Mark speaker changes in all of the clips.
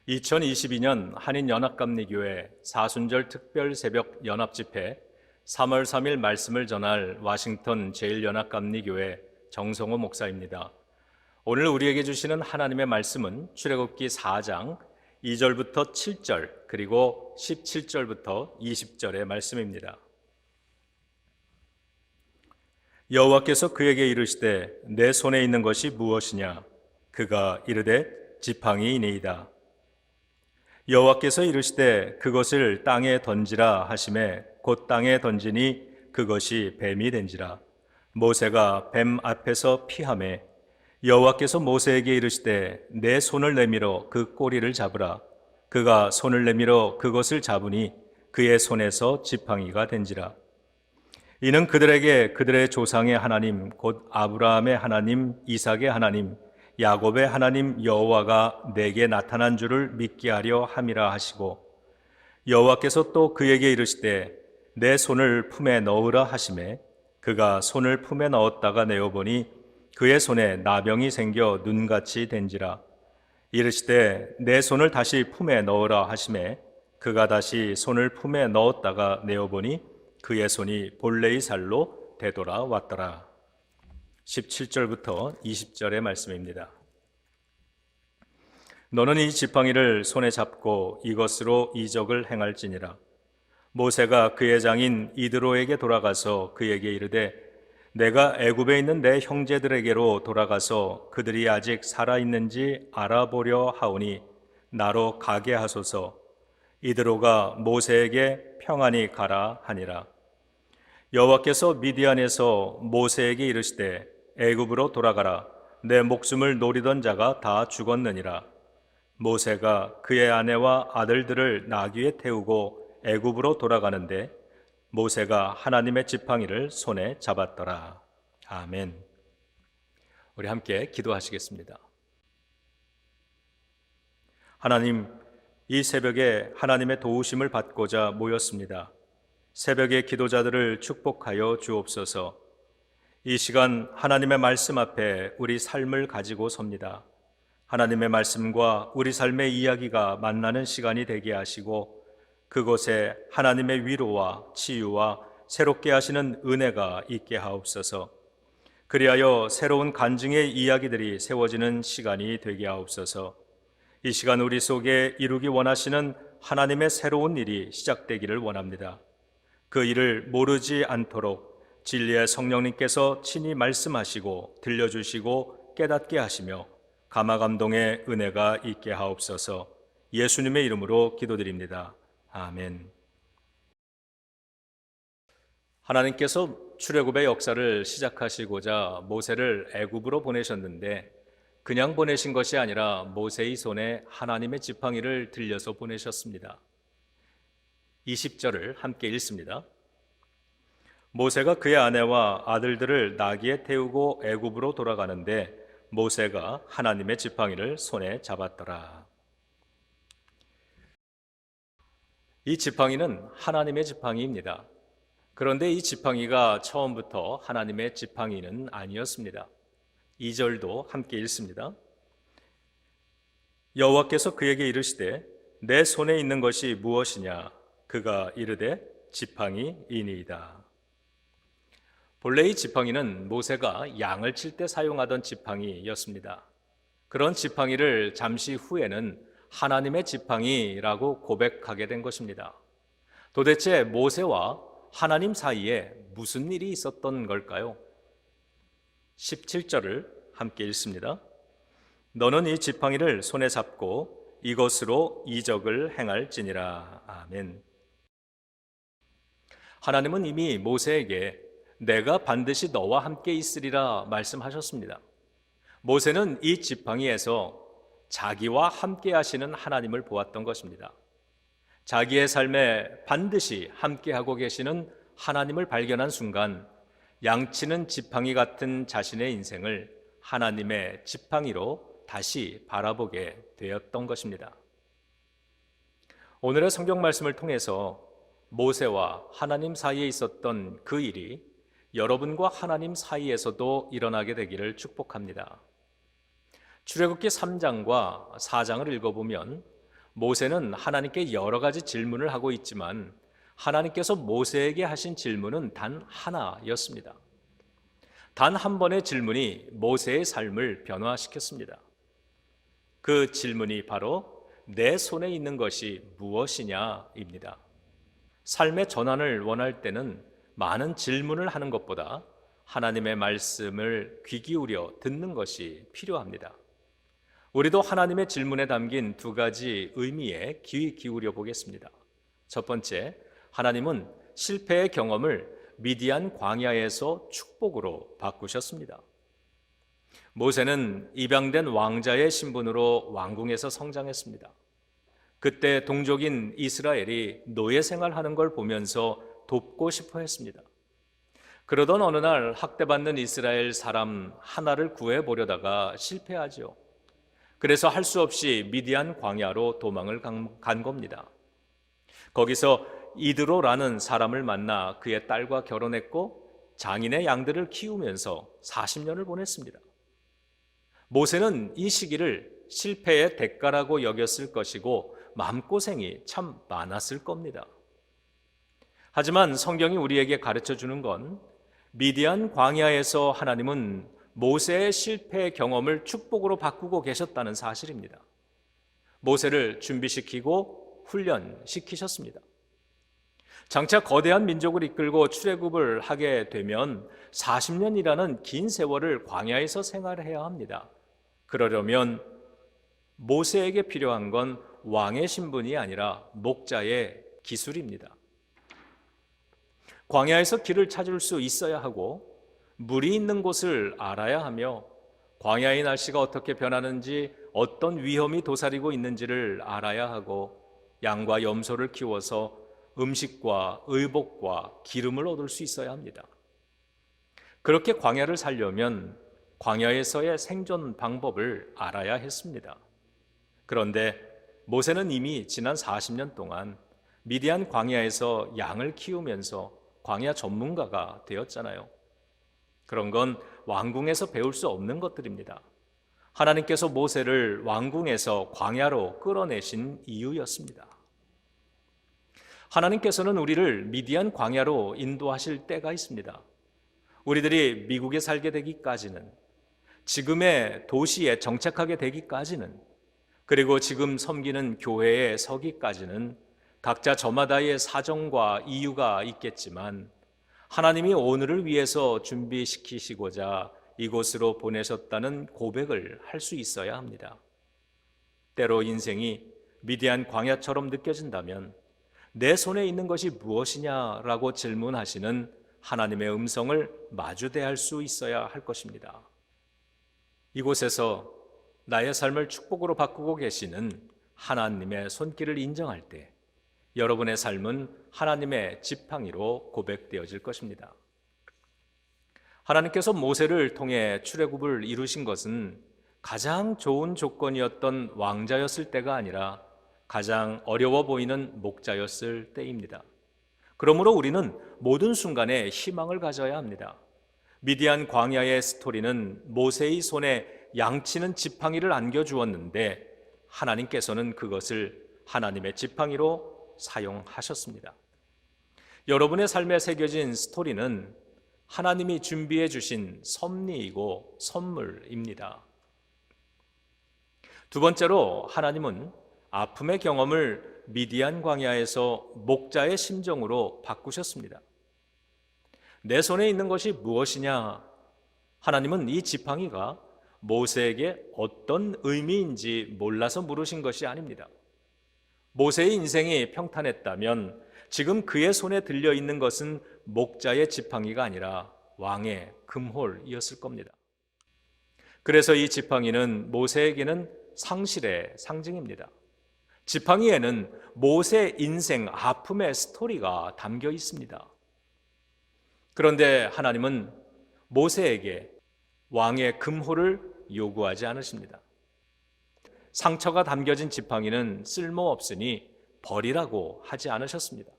Speaker 1: 2022년 한인연합감리교회 사순절 특별 새벽 연합집회 3월 3일 말씀을 전할 워싱턴 제1연합감리교회 정성호 목사입니다. 오늘 우리에게 주시는 하나님의 말씀은 출애굽기 4장 2절부터 7절 그리고 17절부터 20절의 말씀입니다. 여호와께서 그에게 이르시되 내 손에 있는 것이 무엇이냐? 그가 이르되 지팡이이니이다. 여호와께서 이르시되 그것을 땅에 던지라 하시매 곧 땅에 던지니 그것이 뱀이 된지라. 모세가 뱀 앞에서 피하매 여호와께서 모세에게 이르시되 내 손을 내밀어 그 꼬리를 잡으라. 그가 손을 내밀어 그것을 잡으니 그의 손에서 지팡이가 된지라. 이는 그들에게 그들의 조상의 하나님 곧 아브라함의 하나님, 이삭의 하나님, 야곱의 하나님 여호와가 내게 나타난 줄을 믿게 하려 함이라 하시고, 여호와께서 또 그에게 이르시되 내 손을 품에 넣으라 하시매 그가 손을 품에 넣었다가 내어보니 그의 손에 나병이 생겨 눈같이 된지라. 이르시되 내 손을 다시 품에 넣으라 하시매 그가 다시 손을 품에 넣었다가 내어보니 그의 손이 본래의 살로 되돌아왔더라. 17절부터 20절의 말씀입니다. 너는 이 지팡이를 손에 잡고 이것으로 이적을 행할지니라. 모세가 그의 장인 이드로에게 돌아가서 그에게 이르되 내가 애굽에 있는 내 형제들에게로 돌아가서 그들이 아직 살아있는지 알아보려 하오니 나로 가게 하소서. 이드로가 모세에게 평안히 가라 하니라. 여호와께서 미디안에서 모세에게 이르시되 애굽으로 돌아가라. 내 목숨을 노리던 자가 다 죽었느니라. 모세가 그의 아내와 아들들을 나귀에 태우고 애굽으로 돌아가는데 모세가 하나님의 지팡이를 손에 잡았더라. 아멘. 우리 함께 기도하시겠습니다. 하나님, 이 새벽에 하나님의 도우심을 받고자 모였습니다. 새벽의 기도자들을 축복하여 주옵소서. 이 시간 하나님의 말씀 앞에 우리 삶을 가지고 섭니다. 하나님의 말씀과 우리 삶의 이야기가 만나는 시간이 되게 하시고 그곳에 하나님의 위로와 치유와 새롭게 하시는 은혜가 있게 하옵소서. 그리하여 새로운 간증의 이야기들이 세워지는 시간이 되게 하옵소서. 이 시간 우리 속에 이루기 원하시는 하나님의 새로운 일이 시작되기를 원합니다. 그 일을 모르지 않도록 진리의 성령님께서 친히 말씀하시고 들려주시고 깨닫게 하시며 감화감동의 은혜가 있게 하옵소서. 예수님의 이름으로 기도드립니다. 아멘. 하나님께서 출애굽의 역사를 시작하시고자 모세를 애굽으로 보내셨는데 그냥 보내신 것이 아니라 모세의 손에 하나님의 지팡이를 들려서 보내셨습니다. 20절을 함께 읽습니다. 모세가 그의 아내와 아들들을 나귀에 태우고 애굽으로 돌아가는데 모세가 하나님의 지팡이를 손에 잡았더라. 이 지팡이는 하나님의 지팡이입니다. 그런데 이 지팡이가 처음부터 하나님의 지팡이는 아니었습니다. 2절도 함께 읽습니다. 여호와께서 그에게 이르시되 내 손에 있는 것이 무엇이냐? 그가 이르되 지팡이이니이다. 본래 이 지팡이는 모세가 양을 칠 때 사용하던 지팡이였습니다. 그런 지팡이를 잠시 후에는 하나님의 지팡이라고 고백하게 된 것입니다. 도대체 모세와 하나님 사이에 무슨 일이 있었던 걸까요? 17절을 함께 읽습니다. 너는 이 지팡이를 손에 잡고 이것으로 이적을 행할지니라. 아멘. 하나님은 이미 모세에게 내가 반드시 너와 함께 있으리라 말씀하셨습니다. 모세는 이 지팡이에서 자기와 함께 하시는 하나님을 보았던 것입니다. 자기의 삶에 반드시 함께하고 계시는 하나님을 발견한 순간 양치는 지팡이 같은 자신의 인생을 하나님의 지팡이로 다시 바라보게 되었던 것입니다. 오늘의 성경 말씀을 통해서 모세와 하나님 사이에 있었던 그 일이 여러분과 하나님 사이에서도 일어나게 되기를 축복합니다. 출애굽기 3장과 4장을 읽어보면 모세는 하나님께 여러 가지 질문을 하고 있지만 하나님께서 모세에게 하신 질문은 단 하나였습니다. 단 한 번의 질문이 모세의 삶을 변화시켰습니다. 그 질문이 바로 내 손에 있는 것이 무엇이냐입니다. 삶의 전환을 원할 때는 많은 질문을 하는 것보다 하나님의 말씀을 귀 기울여 듣는 것이 필요합니다. 우리도 하나님의 질문에 담긴 두 가지 의미에 귀 기울여 보겠습니다. 첫 번째, 하나님은 실패의 경험을 미디안 광야에서 축복으로 바꾸셨습니다. 모세는 입양된 왕자의 신분으로 왕궁에서 성장했습니다. 그때 동족인 이스라엘이 노예 생활하는 걸 보면서 돕고 싶어 했습니다. 그러던 어느 날 학대받는 이스라엘 사람 하나를 구해보려다가 실패하죠. 그래서 할 수 없이 미디안 광야로 도망을 간 겁니다. 거기서 이드로라는 사람을 만나 그의 딸과 결혼했고 장인의 양들을 키우면서 40년을 보냈습니다. 모세는 이 시기를 실패의 대가라고 여겼을 것이고 마음고생이 참 많았을 겁니다. 하지만 성경이 우리에게 가르쳐 주는 건 미디안 광야에서 하나님은 모세의 실패 경험을 축복으로 바꾸고 계셨다는 사실입니다. 모세를 준비시키고 훈련시키셨습니다. 장차 거대한 민족을 이끌고 출애굽을 하게 되면 40년이라는 긴 세월을 광야에서 생활해야 합니다. 그러려면 모세에게 필요한 건 왕의 신분이 아니라 목자의 기술입니다. 광야에서 길을 찾을 수 있어야 하고 물이 있는 곳을 알아야 하며 광야의 날씨가 어떻게 변하는지 어떤 위험이 도사리고 있는지를 알아야 하고 양과 염소를 키워서 음식과 의복과 기름을 얻을 수 있어야 합니다. 그렇게 광야를 살려면 광야에서의 생존 방법을 알아야 했습니다. 그런데 모세는 이미 지난 40년 동안 미디안 광야에서 양을 키우면서 광야 전문가가 되었잖아요. 그런 건 왕궁에서 배울 수 없는 것들입니다. 하나님께서 모세를 왕궁에서 광야로 끌어내신 이유였습니다. 하나님께서는 우리를 미디안 광야로 인도하실 때가 있습니다. 우리들이 미국에 살게 되기까지는, 지금의 도시에 정착하게 되기까지는, 그리고 지금 섬기는 교회에 서기까지는 각자 저마다의 사정과 이유가 있겠지만 하나님이 오늘을 위해서 준비시키시고자 이곳으로 보내셨다는 고백을 할 수 있어야 합니다. 때로 인생이 미디안 광야처럼 느껴진다면 내 손에 있는 것이 무엇이냐라고 질문하시는 하나님의 음성을 마주대할 수 있어야 할 것입니다. 이곳에서 나의 삶을 축복으로 바꾸고 계시는 하나님의 손길을 인정할 때 여러분의 삶은 하나님의 지팡이로 고백되어질 것입니다. 하나님께서 모세를 통해 출애굽을 이루신 것은 가장 좋은 조건이었던 왕자였을 때가 아니라 가장 어려워 보이는 목자였을 때입니다. 그러므로 우리는 모든 순간에 희망을 가져야 합니다. 미디안 광야의 스토리는 모세의 손에 양치는 지팡이를 안겨주었는데 하나님께서는 그것을 하나님의 지팡이로 사용하셨습니다. 여러분의 삶에 새겨진 스토리는 하나님이 준비해 주신 섭리이고 선물입니다. 두 번째로 하나님은 아픔의 경험을 미디안 광야에서 목자의 심정으로 바꾸셨습니다. 내 손에 있는 것이 무엇이냐? 하나님은 이 지팡이가 모세에게 어떤 의미인지 몰라서 물으신 것이 아닙니다. 모세의 인생이 평탄했다면 지금 그의 손에 들려있는 것은 목자의 지팡이가 아니라 왕의 금홀이었을 겁니다. 그래서 이 지팡이는 모세에게는 상실의 상징입니다. 지팡이에는 모세 인생 아픔의 스토리가 담겨 있습니다. 그런데 하나님은 모세에게 왕의 금홀을 요구하지 않으십니다. 상처가 담겨진 지팡이는 쓸모없으니 버리라고 하지 않으셨습니다.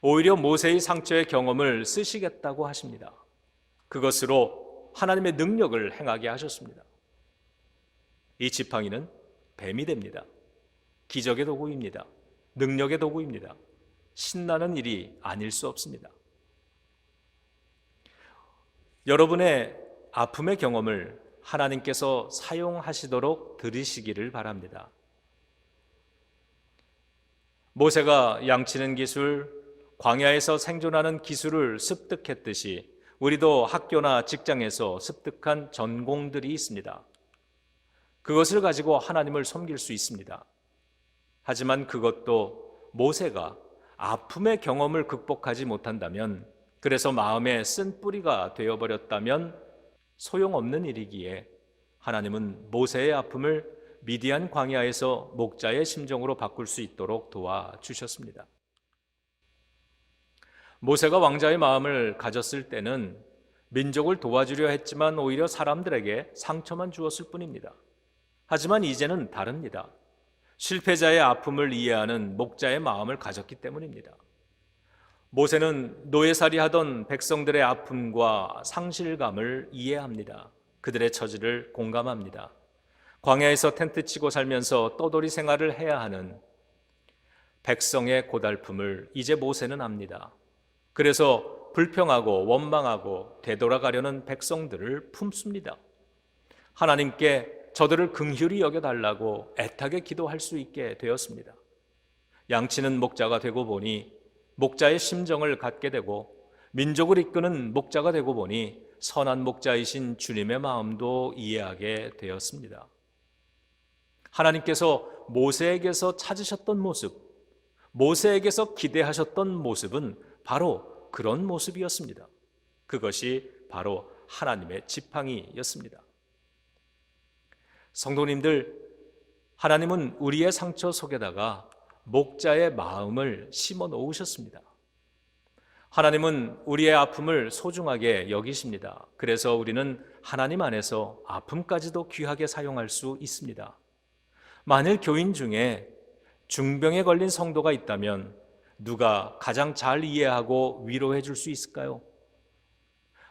Speaker 1: 오히려 모세의 상처의 경험을 쓰시겠다고 하십니다. 그것으로 하나님의 능력을 행하게 하셨습니다. 이 지팡이는 뱀이 됩니다. 기적의 도구입니다. 능력의 도구입니다. 신나는 일이 아닐 수 없습니다. 여러분의 아픔의 경험을 하나님께서 사용하시도록 들으시기를 바랍니다. 모세가 양치는 기술, 광야에서 생존하는 기술을 습득했듯이 우리도 학교나 직장에서 습득한 전공들이 있습니다. 그것을 가지고 하나님을 섬길 수 있습니다. 하지만 그것도 모세가 아픔의 경험을 극복하지 못한다면, 그래서 마음에 쓴 뿌리가 되어버렸다면 소용없는 일이기에 하나님은 모세의 아픔을 미디안 광야에서 목자의 심정으로 바꿀 수 있도록 도와주셨습니다. 모세가 왕자의 마음을 가졌을 때는 민족을 도와주려 했지만 오히려 사람들에게 상처만 주었을 뿐입니다. 하지만 이제는 다릅니다. 실패자의 아픔을 이해하는 목자의 마음을 가졌기 때문입니다. 모세는 노예살이 하던 백성들의 아픔과 상실감을 이해합니다. 그들의 처지를 공감합니다. 광야에서 텐트 치고 살면서 떠돌이 생활을 해야 하는 백성의 고달픔을 이제 모세는 압니다. 그래서 불평하고 원망하고 되돌아가려는 백성들을 품습니다. 하나님께 저들을 긍휼히 여겨달라고 애타게 기도할 수 있게 되었습니다. 양치는 목자가 되고 보니 목자의 심정을 갖게 되고, 민족을 이끄는 목자가 되고 보니 선한 목자이신 주님의 마음도 이해하게 되었습니다. 하나님께서 모세에게서 찾으셨던 모습, 모세에게서 기대하셨던 모습은 바로 그런 모습이었습니다. 그것이 바로 하나님의 지팡이였습니다. 성도님들, 하나님은 우리의 상처 속에다가 목자의 마음을 심어 놓으셨습니다. 하나님은 우리의 아픔을 소중하게 여기십니다. 그래서 우리는 하나님 안에서 아픔까지도 귀하게 사용할 수 있습니다. 만일 교인 중에 중병에 걸린 성도가 있다면 누가 가장 잘 이해하고 위로해 줄 수 있을까요?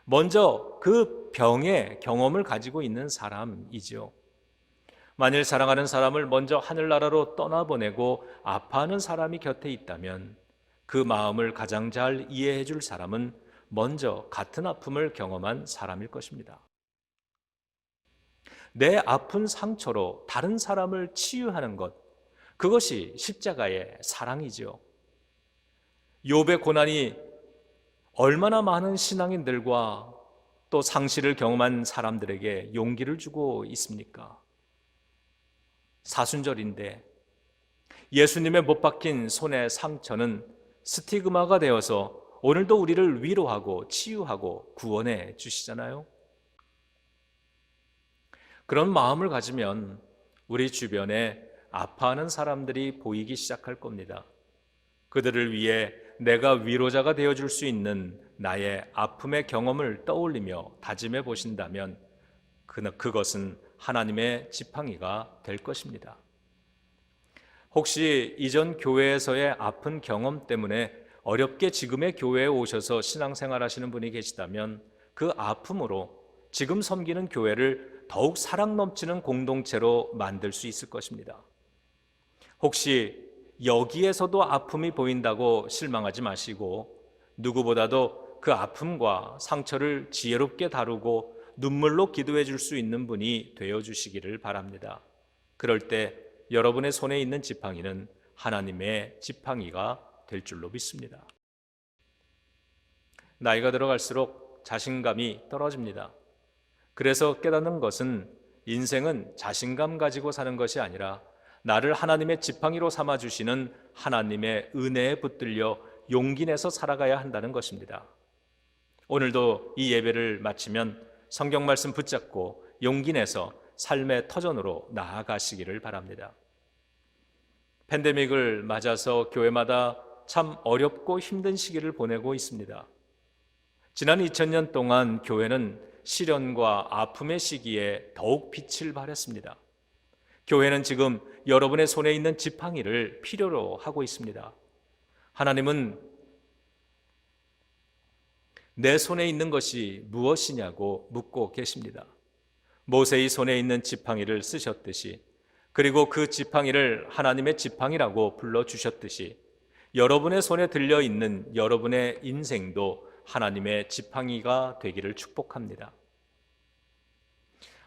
Speaker 1: 먼저 그 병의 경험을 가지고 있는 사람이지요. 만일 사랑하는 사람을 먼저 하늘나라로 떠나보내고 아파하는 사람이 곁에 있다면 그 마음을 가장 잘 이해해 줄 사람은 먼저 같은 아픔을 경험한 사람일 것입니다. 내 아픈 상처로 다른 사람을 치유하는 것, 그것이 십자가의 사랑이지요. 욥의 고난이 얼마나 많은 신앙인들과 또 상실을 경험한 사람들에게 용기를 주고 있습니까? 사순절인데 예수님의 못 박힌 손의 상처는 스티그마가 되어서 오늘도 우리를 위로하고 치유하고 구원해 주시잖아요. 그런 마음을 가지면 우리 주변에 아파하는 사람들이 보이기 시작할 겁니다. 그들을 위해 내가 위로자가 되어줄 수 있는 나의 아픔의 경험을 떠올리며 다짐해 보신다면 그것은 하나님의 지팡이가 될 것입니다. 혹시 이전 교회에서의 아픈 경험 때문에 어렵게 지금의 교회에 오셔서 신앙생활 하시는 분이 계시다면 그 아픔으로 지금 섬기는 교회를 더욱 사랑 넘치는 공동체로 만들 수 있을 것입니다. 혹시 여기에서도 아픔이 보인다고 실망하지 마시고 누구보다도 그 아픔과 상처를 지혜롭게 다루고 눈물로 기도해 줄 수 있는 분이 되어주시기를 바랍니다. 그럴 때 여러분의 손에 있는 지팡이는 하나님의 지팡이가 될 줄로 믿습니다. 나이가 들어갈수록 자신감이 떨어집니다. 그래서 깨닫는 것은 인생은 자신감 가지고 사는 것이 아니라 나를 하나님의 지팡이로 삼아주시는 하나님의 은혜에 붙들려 용기 내서 살아가야 한다는 것입니다. 오늘도 이 예배를 마치면 성경 말씀 붙잡고 용기 내서 삶의 터전으로 나아가시기를 바랍니다. 팬데믹을 맞아서 교회마다 참 어렵고 힘든 시기를 보내고 있습니다. 지난 2000년 동안 교회는 시련과 아픔의 시기에 더욱 빛을 발했습니다. 교회는 지금 여러분의 손에 있는 지팡이를 필요로 하고 있습니다. 하나님은 내 손에 있는 것이 무엇이냐고 묻고 계십니다. 모세의 손에 있는 지팡이를 쓰셨듯이 그리고 그 지팡이를 하나님의 지팡이라고 불러주셨듯이 여러분의 손에 들려있는 여러분의 인생도 하나님의 지팡이가 되기를 축복합니다.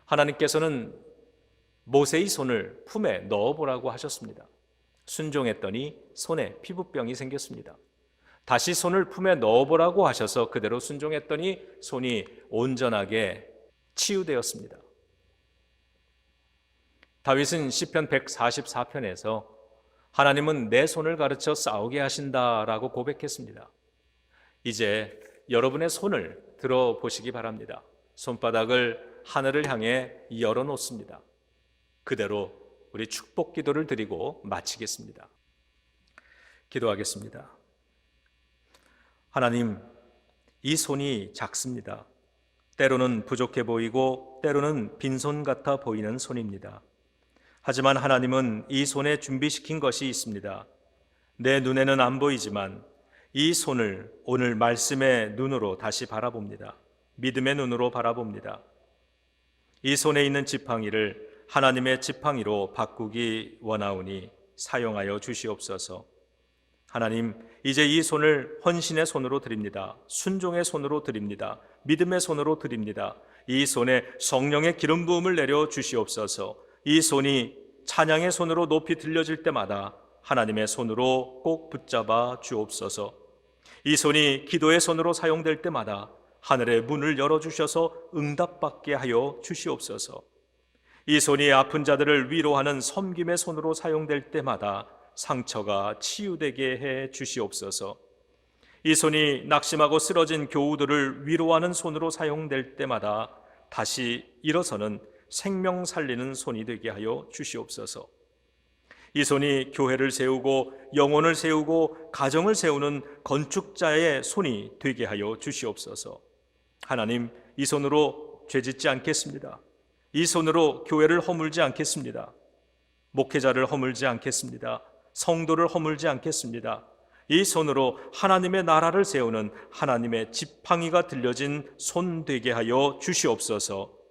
Speaker 1: 하나님께서는 모세의 손을 품에 넣어보라고 하셨습니다. 순종했더니 손에 피부병이 생겼습니다. 다시 손을 품에 넣어보라고 하셔서 그대로 순종했더니 손이 온전하게 치유되었습니다. 다윗은 시편 144편에서 하나님은 내 손을 가르쳐 싸우게 하신다라고 고백했습니다. 이제 여러분의 손을 들어보시기 바랍니다. 손바닥을 하늘을 향해 열어놓습니다. 그대로 우리 축복 기도를 드리고 마치겠습니다. 기도하겠습니다. 하나님, 이 손이 작습니다. 때로는 부족해 보이고 때로는 빈손 같아 보이는 손입니다. 하지만 하나님은 이 손에 준비시킨 것이 있습니다. 내 눈에는 안 보이지만 이 손을 오늘 말씀의 눈으로 다시 바라봅니다. 믿음의 눈으로 바라봅니다. 이 손에 있는 지팡이를 하나님의 지팡이로 바꾸기 원하오니 사용하여 주시옵소서. 하나님, 이제 이 손을 헌신의 손으로 드립니다. 순종의 손으로 드립니다. 믿음의 손으로 드립니다. 이 손에 성령의 기름 부음을 내려 주시옵소서. 이 손이 찬양의 손으로 높이 들려질 때마다 하나님의 손으로 꼭 붙잡아 주옵소서. 이 손이 기도의 손으로 사용될 때마다 하늘의 문을 열어주셔서 응답받게 하여 주시옵소서. 이 손이 아픈 자들을 위로하는 섬김의 손으로 사용될 때마다 상처가 치유되게 해 주시옵소서. 이 손이 낙심하고 쓰러진 교우들을 위로하는 손으로 사용될 때마다 다시 일어서는 생명 살리는 손이 되게 하여 주시옵소서. 이 손이 교회를 세우고 영혼을 세우고 가정을 세우는 건축자의 손이 되게 하여 주시옵소서. 하나님, 이 손으로 죄짓지 않겠습니다. 이 손으로 교회를 허물지 않겠습니다. 목회자를 허물지 않겠습니다. 성도를 허물지 않겠습니다. 이 손으로 하나님의 나라를 세우는 하나님의 지팡이가 들려진 손 되게 하여 주시옵소서.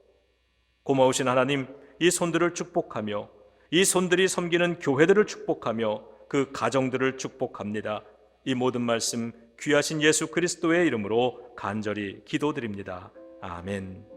Speaker 1: 고마우신 하나님, 이 손들을 축복하며 이 손들이 섬기는 교회들을 축복하며 그 가정들을 축복합니다. 이 모든 말씀 귀하신 예수 그리스도의 이름으로 간절히 기도드립니다. 아멘.